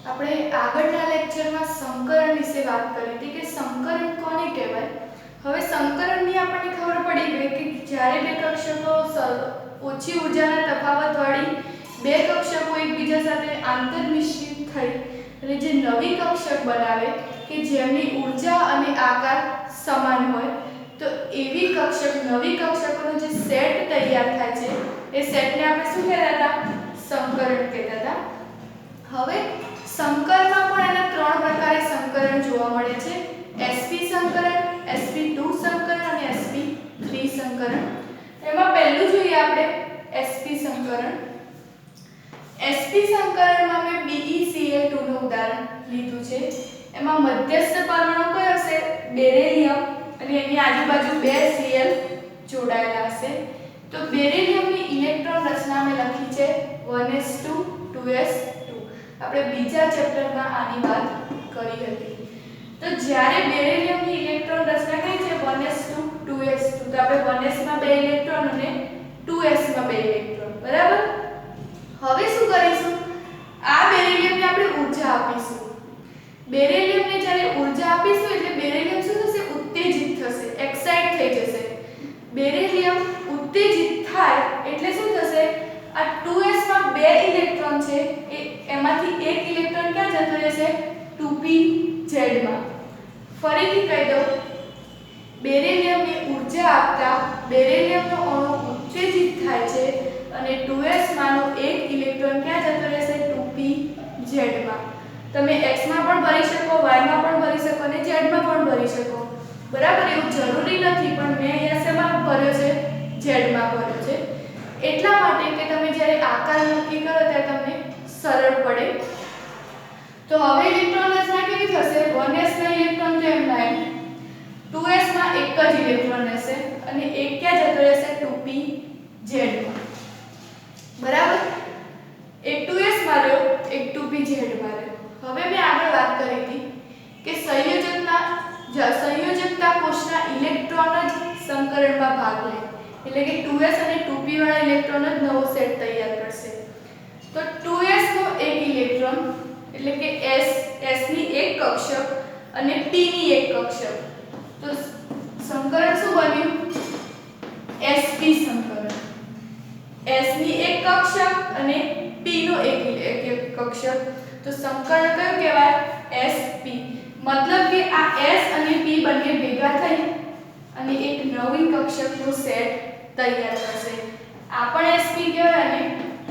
આપણે આગળના લેક્ચરમાં સંકરણ વિશે વાત કરી હતી કે સંકરણ કોને કહેવાય। હવે સંકરણની આપણને ખબર પડી ગઈ કે જ્યારે બે કક્ષકો ઓછી ઉર્જાના તફાવતવાળી બે કક્ષકો એકબીજા સાથે આંતરમિશ્રિત થઈ અને જે નવી કક્ષક બનાવે કે જેમની ઉર્જા અને આકાર સમાન હોય તો એવી નવી કક્ષકોનો જે સેટ તૈયાર થાય છે એ સેટને આપણે શું કહેતા હતા? સંકરણ કહેતા હતા। હવે સંકરમાં પણ એના ત્રણ પ્રકારે સંકરણ જોવા મળે છે: sp સંકરણ, sp2 સંકરણ અને sp3 સંકરણ। એમાં પહેલું જોઈએ આપણે sp સંકરણ। sp સંકરણમાં મેં BeCl2 નું ઉદાહરણ લીધું છે। એમાં મધ્યસ્થ પરમાણુ કયો હશે? બેરિલિયમ, અને એની આજુબાજુ બે Cl જોડાયેલા હશે। તો બેરિલિયમની ઇલેક્ટ્રોન રચના મેં લખી છે 1s2 2s2। આપણે બીજા ચેપ્ટરમાં આની વાત કરી હતી। તો જ્યારે બેરિલિયમની ઇલેક્ટ્રોન રચના કઈ છે 1s2 2s2, તો આપણે 1s માં બે ઇલેક્ટ્રોન અને 2s માં બે ઇલેક્ટ્રોન, બરાબર। હવે શું કરીશું? આ બેરિલિયમને આપણે ઊર્જા આપીશું। બેરિલિયમને જ્યારે ઊર્જા આપીશું એટલે બેરિલિયમ શું થશે? ઉત્તેજિત થશે, એક્સાઇટ થઈ જશે। બેરિલિયમ ઉત્તેજિત થાય એટલે શું થશે? આ 2s માં બે ઇલેક્ટ્રોન છે એમાંથી એક ઇલેક્ટ્રોન ક્યાં જતો રહેશે? 2pz માં। ફરીથી કહી દઉં, બેરિલિયમને ઊર્જા આપતા બેરિલિયમનો અણુ ઉત્તેજિત થાય છે અને 2s માંનો એક ઇલેક્ટ્રોન ક્યાં જતો રહેશે? 2pz માં। તમે x માં પણ ભરી શકો, y માં પણ ભરી શકો અને z માં પણ ભરી શકો, બરાબર। એવું જરૂરી નથી, પણ મેં અહીંયા શેમાં ભર્યો છે? z માં ભર્યો છે, એટલા માટે કે તમે જ્યારે આકાર નક્કી કરો ત્યારે તમને સરળ પડે। તો હવે ઇલેક્ટ્રોન રચના કેવી થશે? 1s ના ઇલેક્ટ્રોન તો એમના એમ, 2s માં એક જ ઇલેક્ટ્રોન રહેશે અને એક ક્યાં જતો રહેશે? 2pz માં, બરાબર। એક 2s માં રહ્યો, એક 2pz માં રહ્યો। હવે મેં આગળ વાત કરી હતી કે સંયોજકતા કોષના ઇલેક્ટ્રોન જ સંકરણમાં ભાગ લે, એટલે કે 2s અને 2p વાળા ઇલેક્ટ્રોન જ નવો સેટ તૈયાર કરશે। તો 2s નો એક ઇલેક્ટ્રોન એટલે કે s ની એક કક્ષક અને p ની એક કક્ષક, તો સંકરણ શું બન્યું? sp સંકરણ। s ની એક કક્ષક અને p નો એક કક્ષક, તો સંકરણ કયું કહેવાય? sp। મતલબ કે આ s અને p બંને ભેગા થઈ અને એક નવી કક્ષકનો સેટ તૈયાર કરશે। આ પણ sp કહેવાય અને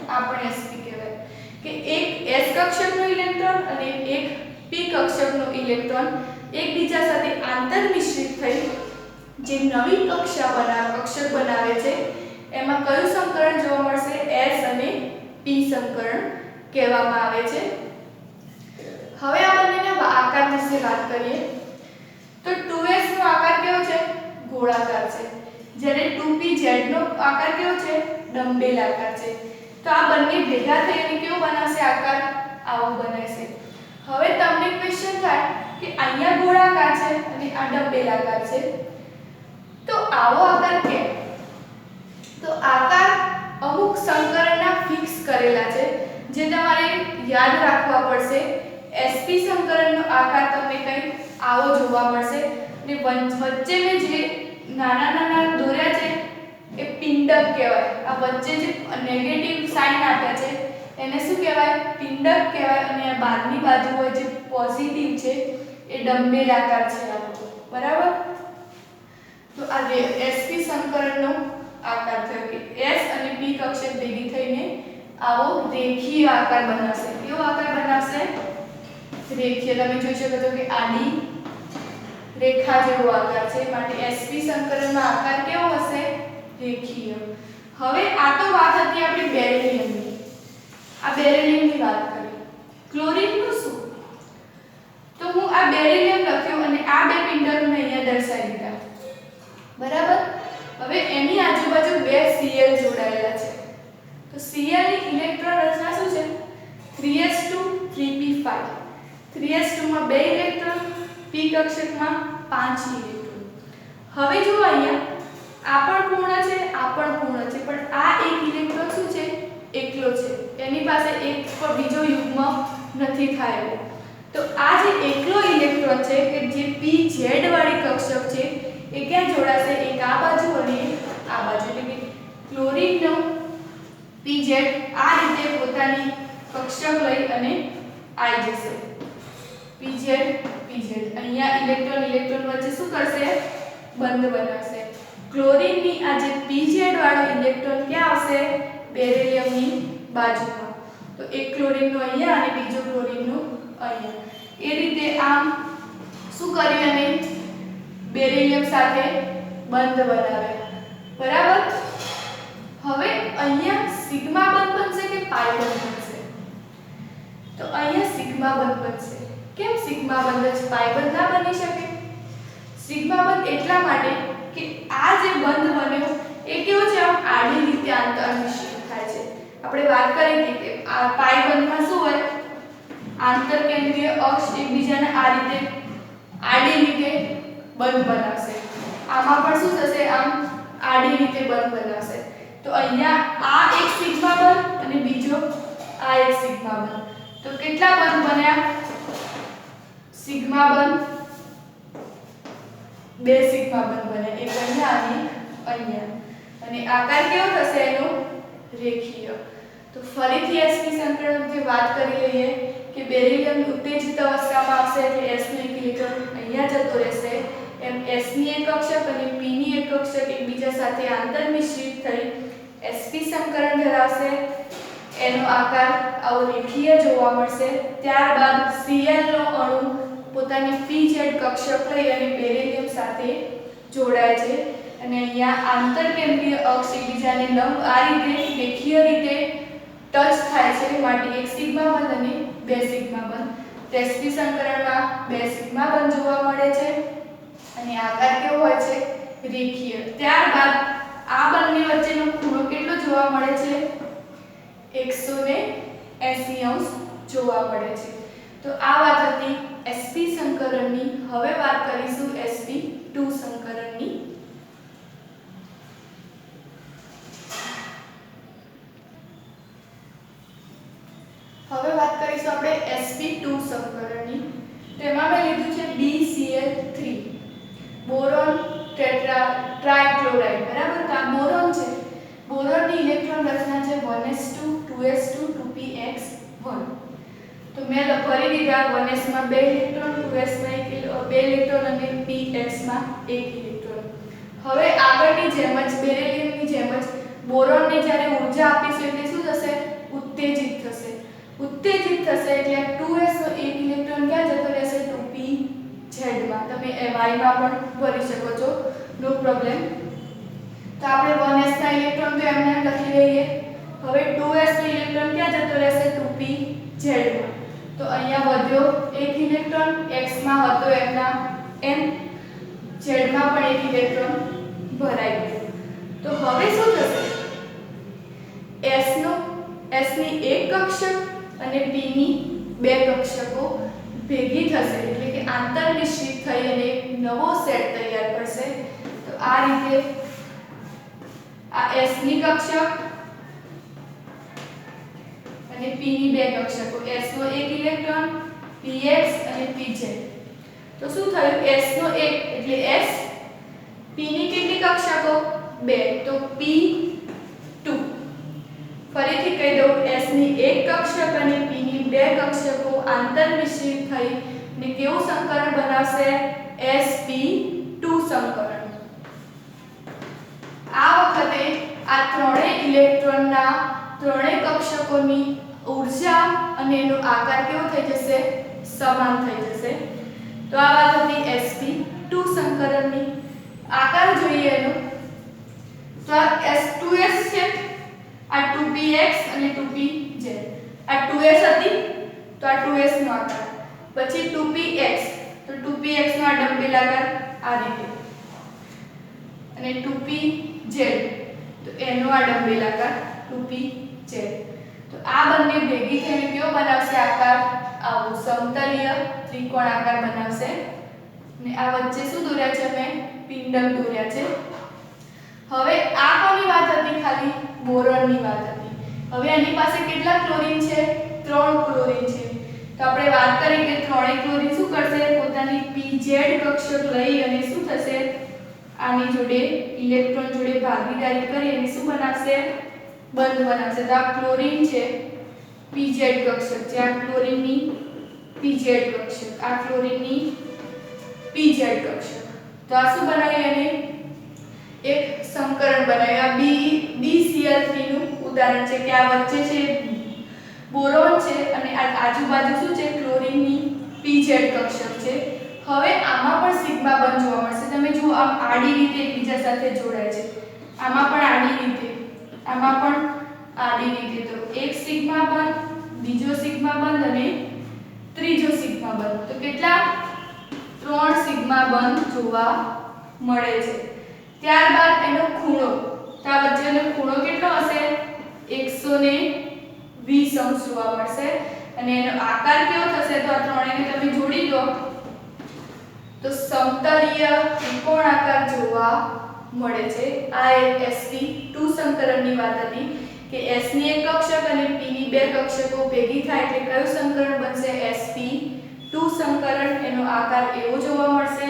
આ પણ sp કહેવાય કે એક s કક્ષકનો ઇલેક્ટ્રોન અને એક p કક્ષકનો ઇલેક્ટ્રોન એકબીજા સાથે આંતરમિશ્રિત થઈ જે નવી કક્ષક બનાવે છે એમાં કયું સંકરણ જોવા મળશે? s અને p સંકરણ કહેવામાં આવે છે। હવે આ બંનેના આકાર વિશે વાત કરીએ તો 2s નો આકાર કેવો છે? ગોળાકાર છે, જ્યારે 2pz નો આકાર કેવો છે? ડંબેલ આકાર છે। તો આ બંને ભેગા થઈને કેવો બનાવશે આકાર? આવો બનાવશે। હવે તમને ક્વેશ્ચન થાય કે અહીંયા ગોળાકાર છે અને આ ડંબેલ આકાર છે, તો આવો આકાર કેમ? તો આકાર અમુક સંકરણના ફિક્સ કરેલા છે જે તમારે યાદ રાખવા પડશે। sp સંકરણનો આકાર તમને કંઈક આવો જોવા મળશે અને વચ્ચે મેં જે નાના નાના દોર્યા છે એ પિંડક કહેવાય। આ વચ્ચે જે નેગેટિવ સાઇન આપ્યા છે એને શું કહેવાય? પિંડક કહેવાય, અને આ બહારની બાજુ હોય જે પોઝિટિવ છે એ ડંબેલ આકાર છે આવો, બરાબર। તો આ sp સંકરણનો આકાર થયો કે s અને p કક્ષક ભેગી થઈને આવો રેખીય આકાર બનાવશે। કેવો આકાર બનાવશે? રેખીય। તમે જોઈ શકો છો કે આડી રેખા જેવો આકાર છે, માટે sp સંકરણમાં આકાર કેવો હશે? રેખીય। હવે આ તો વાત હતી આપણી બેરિલિયમની, આ બેરિલિયમની વાત કરી। ક્લોરીનનું શું? તો હું આ બેરિલિયમ લખ્યું અને આ બે પિંડકને અહીંયા દર્શાવી દીધા, બરાબર। હવે એની આજુબાજુ બે Cl જોડાયેલા છે, તો Cl ની ઇલેક્ટ્રોન રચના શું છે? 3s2 3p5। 3s2 માં બે ઇલેક્ટ્રોન, p કક્ષકમાં 5 ઇલેક્ટ્રોન। હવે જો અહીંયા આ પણ પૂર્ણ છે, આ પણ પૂર્ણ છે, પણ આ એક ઇલેક્ટ્રોન શું છે? એકલો છે, એની પાસે એક પણ બીજો યુગ્મ નથી થાય. તો આ જે એકલો ઇલેક્ટ્રોન છે કે જે pz વાળી કક્ષક છે એ ક્યાં જોડાશે? એક આ બાજુ અને આ બાજુ, એટલે કે ક્લોરીનનો pz આ રીતે પોતાની કક્ષક લઈ અને આવી જશે. pz અહીંયા ઇલેક્ટ્રોન વચ્ચે શું કરશે? બંધ બનાવશે. ક્લોરીનની આ જે pz વાળો ઇલેક્ટ્રોન ક્યાં આવશે? બેરિલિયમની બાજુમાં. તો એક ક્લોરીનનો અહીંયા અને બીજો ક્લોરીનનો અહીંયા. એ રીતે આમ શું કરી અને બેરિલિયમ સાથે બંધ બનાવે. બરાબર. હવે અહીંયા સિગ્મા બંધ બનશે કે પાઈ બંધ બનશે? તો અહીંયા સિગ્મા બંધ બનશે. કેમ સિગ્મા બંધ જ પાઈ બંધ ના બની શકે? સિગ્મા બંધ એટલા માટે કે આ જે બંધ બન્યો એ કેવો છે? આમ આડી રીતે આંતરમિશ્રિત થાય છે. આપણે વાત કરી હતી કે આ પાઈ બંધમાં શું હોય? આંતરકેન્દ્રીય અક્ષ એકબીજાને આ રીતે આડી રીતે બંધ બનાવશે. આમાં પણ શું થશે? આમ આડી રીતે બંધ બનાવશે. તો અહીંયા આ એક સિગ્મા બંધ અને બીજો આ એક સિગ્મા બંધ. તો કેટલા બંધ બન્યા? સિગ્મા બંધ, બે સિગ્મા બંધ બન્યા. એક અહીંયા અને અહીંયા. અને આકાર કેવો થશે એનો? રેખીય. તો ફરીથી s ની સંકળાની વાત કરી લઈએ કે બેરિલિયમ ઉત્તેજિત અવસ્થામાં આવશે એટલે s નો એક ઇલેક્ટ્રોન અહીંયા જતો રહેશે. એમ s ની એક કક્ષક અને p ની એક કક્ષક એકબીજા સાથે આંતરમિશ્રિત થઈ sp સંકરણ ધરાવશે. એનો આકાર આવો રેખીય જોવા મળશે. ત્યારબાદ Cl નો અણુ પોતાની pz કક્ષક લઈ અને બેરિલિયમ સાથે જોડાય છે અને અહીંયા આંતરકેન્દ્રીય અક્ષ એકબીજાને લંબ આ રીતે રેખીય રીતે ટચ થાય છે. માટે એક સિગ્મા બંધ અને બે સિગ્મા બંધ. sp સંકરણમાં બે સિગ્મા બંધ જોવા મળે છે અને આકાર કેવો હોય છે? રેખીય. ત્યારબાદ આ બંને વચ્ચેનો ખૂણો કેટલો જોવા મળે છે? 180° જોવા મળે છે. તો આ વાત હતી sp સંકરણની. હવે વાત કરીશું sp2 સંકરણની. હવે વાત કરીશું આપણે sp2 સંકરણની. તેમાં મેં લીધું છે BCl3 બોરોન ટ્રાઇક્લોરાઇડ. બરાબર. તો આ બોરોન છે. બોરોનની ઇલેક્ટ્રોન રચના છે 1s2 2s2 2px1. તો મેં ફરી દીધા 1s માં બે ઇલેક્ટ્રોન, 2s માં બે ઇલેક્ટ્રોન અને px માં એક ઇલેક્ટ્રોન. હવે આગળની જેમ જ બેરિલિયમની જેમ જ બોરોનને જ્યારે ઊર્જા આપીશું એટલે શું થશે? ઉત્તેજિત થશે. ઉત્તેજિત થશે એટલે 2s નો એક ઇલેક્ટ્રોન ક્યાં જતો રહેશે? 2pz માં. તમે y માં પણ ભરી શકો છો, નો પ્રોબ્લેમ. તો આપણે 1s ના ઇલેક્ટ્રોન તો એમને લખી લઈએ. હવે 2s નો ઇલેક્ટ્રોન ક્યાં જતો રહેશે? 2pz માં. તો અહીંયા વધ્યો એક ઇલેક્ટ્રોન, x માં હતો એમના m, z માં પણ એક ઇલેક્ટ્રોન ભરાઈ ગયો. તો હવે શું થશે? s ની એક કક્ષક અને p ની બે કક્ષકો ભેગી થશે એટલે કે આંતરમિશ્રિત થઈ અને એક નવો સેટ તૈયાર કરશે. તો આ રીતે આ s ની કક્ષક અને p ની બે કક્ષકો, s નો એક ઇલેક્ટ્રોન, px અને pz. તો શું થયું? s નો એક એટલે s, p ની કેટલી કક્ષકો? બે, તો p2. ફરીથી કહી દઉં, s ની એક કક્ષક અને p ની બે કક્ષકો આંતરમિશ્રિત થઈ ને કેવું સંકરણ બનાવશે? sp2 સંકરણ. આ વખતે આ ત્રણેય ઇલેક્ટ્રોનના ત્રણેય કક્ષકોની ઊર્જા અને એનો આકાર કેવો થઈ જશે? સમાન થઈ જશે. તો આ વાત હતી sp2 સંકરણની. આકાર જોઈએ એનો. તો આ s2s છે, આ 2px અને 2pz. આ 2s હતી તો આ 2s નો આકાર. પછી 2px તો 2px નો આ ડંબેલ આકાર આ રીતે. અને 2pz તો એનો આ ડંબેલ આકાર 2pz. તો આ બંને ભેગી થઈને કેવો બનાવશે આકાર? આવો સમતલીય ત્રિકોણ આકાર બનાવશે. ને આ વચ્ચે શું દોર્યા છે? મેં પિંડક દોર્યા છે. હવે આ કોની વાત હતી? ખાલી બોરોનની વાત હતી. હવે આની પાસે કેટલા ક્લોરીન છે? 3 ક્લોરીન છે. તો આપણે વાત કરી કે ત્રણેય ક્લોરીન શું કરશે પોતાની pz કક્ષક લઈ અને શું થશે આની જોડે ઇલેક્ટ્રોન જોડે ભાગીદારી કરી અને શું બનાવશે બંધ બનાવશે તો આ ક્લોરીન છે pz કક્ષક છે આ ક્લોરીનની pz કક્ષક આ ક્લોરીનની pz કક્ષક તો આ શું બનાવી અને એક સંકરણ બનાવ્યું આ BCl3 નું ઉદાહરણ છે કે આ વચ્ચે છે બોરોન છે અને આ આજુબાજુ શું છે ક્લોરીનની pz કક્ષક છે હવે આમાં પણ સિગ્મા બંધ જોવા મળશે તમે જુઓ આમ આડી રીતે એકબીજા સાથે જોડાય છે આમાં પણ આડી રીતે આમાં પણ આડી રીતે તો એક સિગ્મા બંધ બીજો સિગ્મા બંધ અને ત્રીજો સિગ્મા બંધ તો કેટલા 3 સિગ્મા બંધ જોવા મળે છે ત્યારબાદ એનો ખૂણો તો આ વચ્ચેનો ખૂણો કેટલો હશે 120 અંશ જોવા મળશે અને એનો આકાર કેવો થશે તો આ ત્રણેયને તમે જોડી દો તો સમતલીય ત્રિકોણાકાર જોવા મળે છે આ એક sp2 સંકરણની વાત હતી કે s ની એક કક્ષક અને p ની બે કક્ષકો ભેગી થાય એટલે કયું સંકરણ બનશે sp2 સંકરણ એનો આકાર એવો જોવા મળશે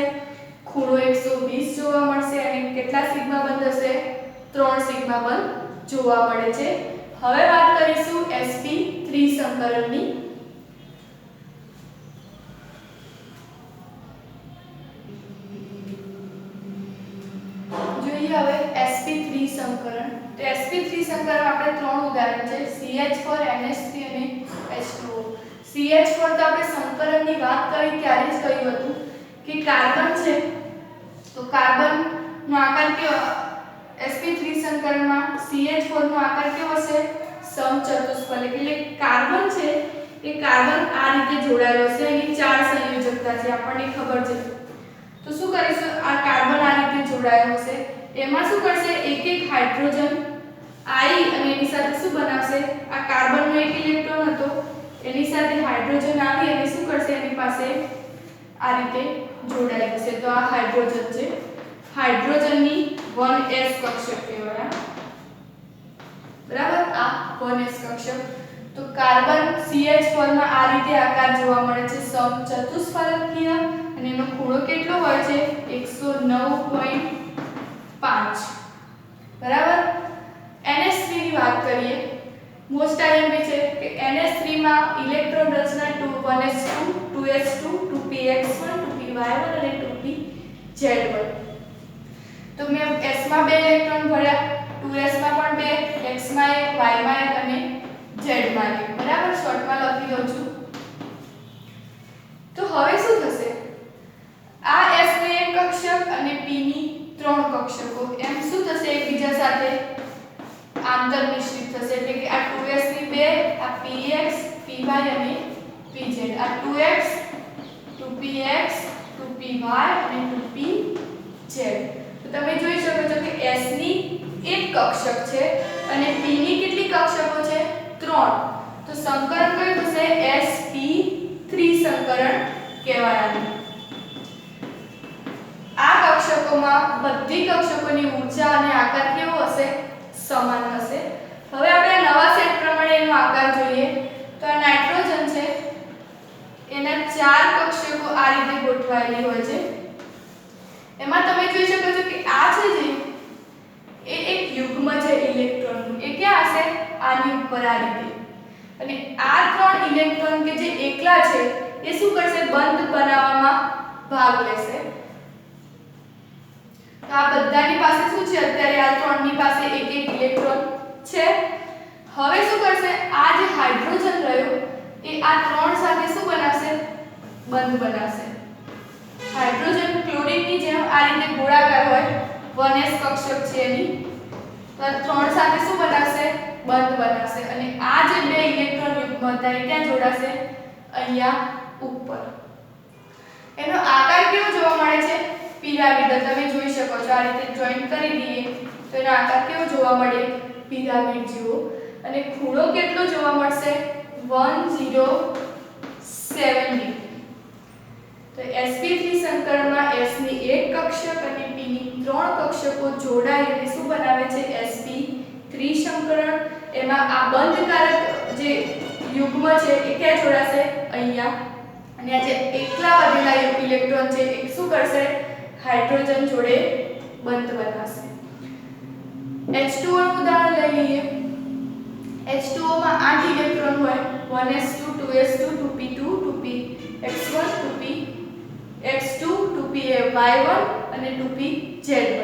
ખૂણો 120 જોવા મળશે અને કેટલા સિગ્મા બંધ હશે 3 સિગ્મા બંધ જોવા મળે છે હવે વાત કરીશું sp3 સંકરણની જોઈએ હવે sp3 સંકરણ તો sp3 સંકરણ આપણે ત્રણ ઉદાહરણ છે CH4 NH3 અને H2O CH4 તો આપણે સંકરણની વાત કરી ત્યારે જ કહ્યું હતું કે કાર્બન છે તો કાર્બન નો આકાર કેવો sp3 સંકરણમાં CH4 નો આકાર કેવો હશે સમચતુષ્ફલક એટલે કાર્બન છે એ કાર્બન આ રીતે જોડાયેલો છે એની ચાર સંયોજકતા છે આપણને ખબર છે તો શું કરીશું આ કાર્બન આ રીતે જોડાયેલો છે એમાં શું કરશે એક એક હાઇડ્રોજન આઈ અને એની સાથે શું બનાવશે આ કાર્બનનો એક ઇલેક્ટ્રોન હતો એની સાથે હાઇડ્રોજન આવી અને શું કરશે એની પાસે આ રીતે જોડાઈ જશે તો આ હાઇડ્રોજન છે હાઇડ્રોજનની 1s કક્ષક કહેવાય બરાબર આ 1s કક્ષક તો કાર્બન CH4 માં આ રીતે આકાર જોવા મળે છે સમચતુષ્ફલકીય અને એનો ખૂણો કેટલો હોય છે 109.5 બરાબર NH3 ની વાત કરીએ મોસ્ટ આઈએમપી છે કે NH3 માં ઇલેક્ટ્રોન રચના 1s2 2s2 2px1 2py1 અને 2pz1 તો મેં s માં બે ઇલેક્ટ્રોન ભર્યા 2s માં પણ બે x માં એક y માં એક અને z માં એક બરાબર શોર્ટમાં લખી દઉં છું તો હવે શું થશે આ s ની એક કક્ષક અને p ની ત્રણ કક્ષકો એમ શું થશે એકબીજા સાથે આંતર મિશ્રિત થશે એટલે કે આ 2s ની બે આ px py અને pz આ 2x 2px 2py અને 2pz તો તમે જોઈ શકો છો કે s ની એક કક્ષક છે અને p ની કેટલી કક્ષકો છે 3 તો સંકરણ કયું થશે sp3 સંકરણ કહેવાય આ કક્ષકોમાં બધી કક્ષકોની ઊર્જા અને આકાર કેવો હશે સમાન હશે હવે આપણે નવા સેટ પ્રમાણે એનો આકાર જોઈએ તો આ નાઇટ્રોજન છે એના ચાર કક્ષકો આ રીતે ગોઠવાયેલી હોય છે એમાં તમે જોઈ શકો છો કે આ છે જે એ એક યુગ્મ છે ઇલેક્ટ્રોનનું એ ક્યાં હશે આની ઉપર આ રીતે અને આ ત્રણ ઇલેક્ટ્રોન કે જે એકલા છે એ શું કરશે બંધ બનાવવામાં ભાગ લેશે તો આ બધાની પાસે શું છે અત્યારે આ ત્રણની પાસે એક એક ઇલેક્ટ્રોન છે હવે શું કરશે આ જે હાઇડ્રોજન રહ્યો એ આ ત્રણ સાથે શું બનાવશે બંધ બનાવશે હાઇડ્રોજન ક્લોરીનની જેમ આ રીતે ગોળાકાર હોય 1s કક્ષક છે એની તો ત્રણ સાથે શું બનાવશે બંધ બનાવશે અને આ જે બે ઇલેક્ટ્રોન યુગ્મ હતા એ ક્યાં જોડાશે અહીંયા ઉપર એનો આકાર કેવો જોવા મળે છે પિરામિડ તમે જોઈ શકો છો આ રીતે જોઈન્ટ કરી દઈએ તો એનો આકાર કેવો જોવા મળે પિરામિડ જેવો અને ખૂણો કેટલો જોવા મળશે 107 તો sp3 સંકરણમાં s ની એક કક્ષક અને p ની ત્રણ કક્ષકો જોડાઈ અને શું બનાવે છે sp3 સંકરણ એમાં આ બંધકારક જે યુગ્મ છે એ ક્યાં જોડાશે અહીંયા અને આ જે એકલા વધેલા ઇલેક્ટ્રોન છે એ શું કરશે હાઇડ્રોજન જોડે બંધ બનાવશે H2O નું ઉદાહરણ લઈ લઈએ H2O માં 8 ઇલેક્ટ્રોન હોય 1s2 2s2 2p2 2px1 2px2 2py1 અને 2pz1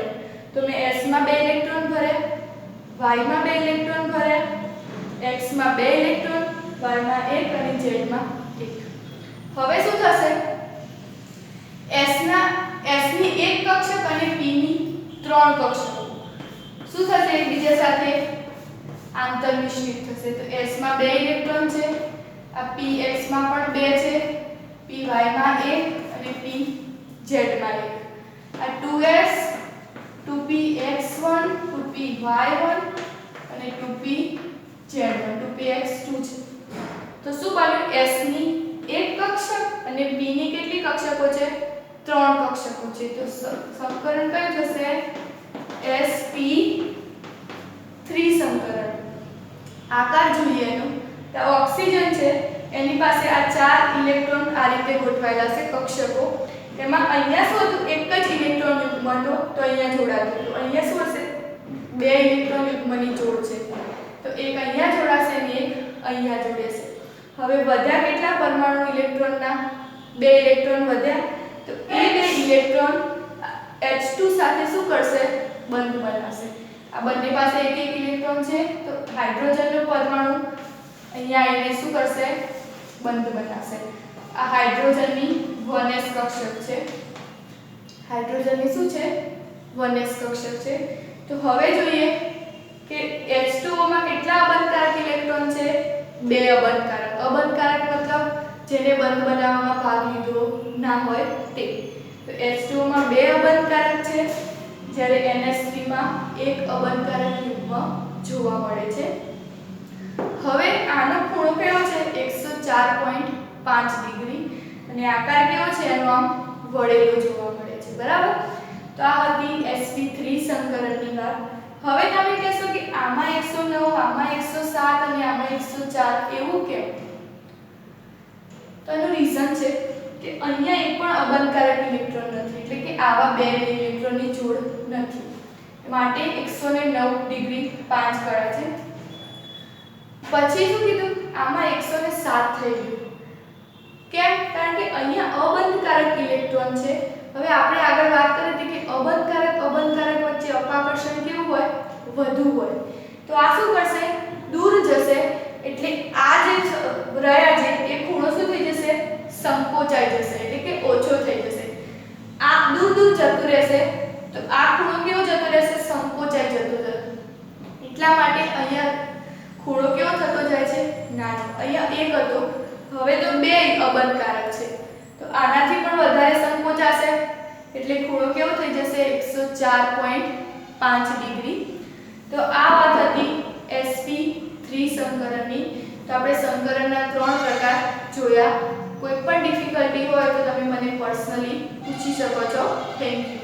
તો મેં s માં 2 ઇલેક્ટ્રોન ભર્યા y માં 2 ઇલેક્ટ્રોન ભર્યા x માં 2 ઇલેક્ટ્રોન y માં 1 અને z માં 1 હવે શું થશે s ની એક કક્ષક અને p ની 3 કક્ષકો શું થશે એકબીજા સાથે આંતરમિશ્રિત થશે તો s માં 2 ઇલેક્ટ્રોન છે આ px માં પણ 2 છે py માં 1 અને pz માં 1 આ 2s 2px1 2py1 અને 2pz1 2px2 છે તો શું બન્યું s ની એક કક્ષક અને p ની કેટલી કક્ષકો છે 3 કક્ષકો છે તો સંકરણ કયું થશે sp3 સંકરણ આકાર જોઈએ એનો તો ઓક્સિજન છે એની પાસે આ 4 ઇલેક્ટ્રોન આ રીતે ગોઠવાયેલા છે કક્ષકો એમાં અહીંયા શું હતું એક જ ઇલેક્ટ્રોન યુગ્મ હતો તો અહીંયા જોડાતું હતું અહીંયા શું હશે 2 ઇલેક્ટ્રોન યુગ્મની જોડ છે તો એક અહીંયા જોડાશે અને એક અહીંયા જોડાશે હવે વધ્યા કેટલા પરમાણુ ઇલેક્ટ્રોનના 2 ઇલેક્ટ્રોન વધ્યા તો એ 2 ઇલેક્ટ્રોન H2 સાથે શું કરશે બંધ બનાવશે આ બંને પાસે એક એક ઇલેક્ટ્રોન છે તો હાઇડ્રોજનનો પરમાણુ અહીંયા આવીને શું કરશે બંધ બનાવશે આ હાઇડ્રોજનની 1s કક્ષક છે હાઇડ્રોજનની શું છે 1s કક્ષક છે તો હવે જોઈએ કે H2O માં કેટલા અબંધકારક ઇલેક્ટ્રોન છે 2 અબંધકારક અબંધકારક મતલબ જેને બંધ બનાવવામાં ભાગ લીધો ના હોય તે તો H2O માં 2 અબંધકારક છે જ્યારે NH3 માં એક અબંધકારક યુગ્મ જોવા મળે છે હવે આનો ખૂણો કેવો છે 104.5 ડિગ્રી અને આકાર કેવો છે એનો આમ વળેલો જોવા મળે છે બરાબર તો આ હતી sp3 સંકરણની વાત હવે તમે કહેશો કે આમાં 109 આમાં 107 અને આમાં 104 એવું કેમ તો એનું રીઝન છે કે અહીંયા એક પણ અબંધકારક ઇલેક્ટ્રોન નથી એટલે કે આવા 2 ઇલેક્ટ્રોનની જોડ નથી માટે 109 ડિગ્રી 5 ગણા છે પછી શું કીધું આમાં 107 થઈ ગયું કેમ કારણ કે અહીંયા અબંધકારક ઇલેક્ટ્રોન છે હવે આપણે આગળ વાત કરી હતી કે અબંધકારક વચ્ચે અપાકર્ષણ કેવું હોય વધુ હોય તો આ શું કરશે દૂર જશે એટલે આ જે રહ્યા છે એ ખૂણો શું થઈ જશે સંકોચાઈ જશે એટલે કે ઓછો થઈ જશે આ દૂર જતું રહેશે તો આ ખૂણો કેવો જતો રહેશે સંકોચાઈ જતો રહેશે એટલા માટે અહીંયા ખૂણો કેવો થતો જાય છે નાનો અહીંયા એક હતો હવે તો 2 અબંધકારક છે તો આનાથી પણ વધારે સંકોચાશે એટલે ખૂણો કેવો થઈ જશે 104.5 ડિગ્રી તો આ વાત હતી sp3 સંકરણની તો આપણે સંકરણના 3 પ્રકાર જોયા કોઈ પણ ડિફિકલ્ટી હોય તો તમે મને પર્સનલી પૂછી શકો છો થેન્ક યુ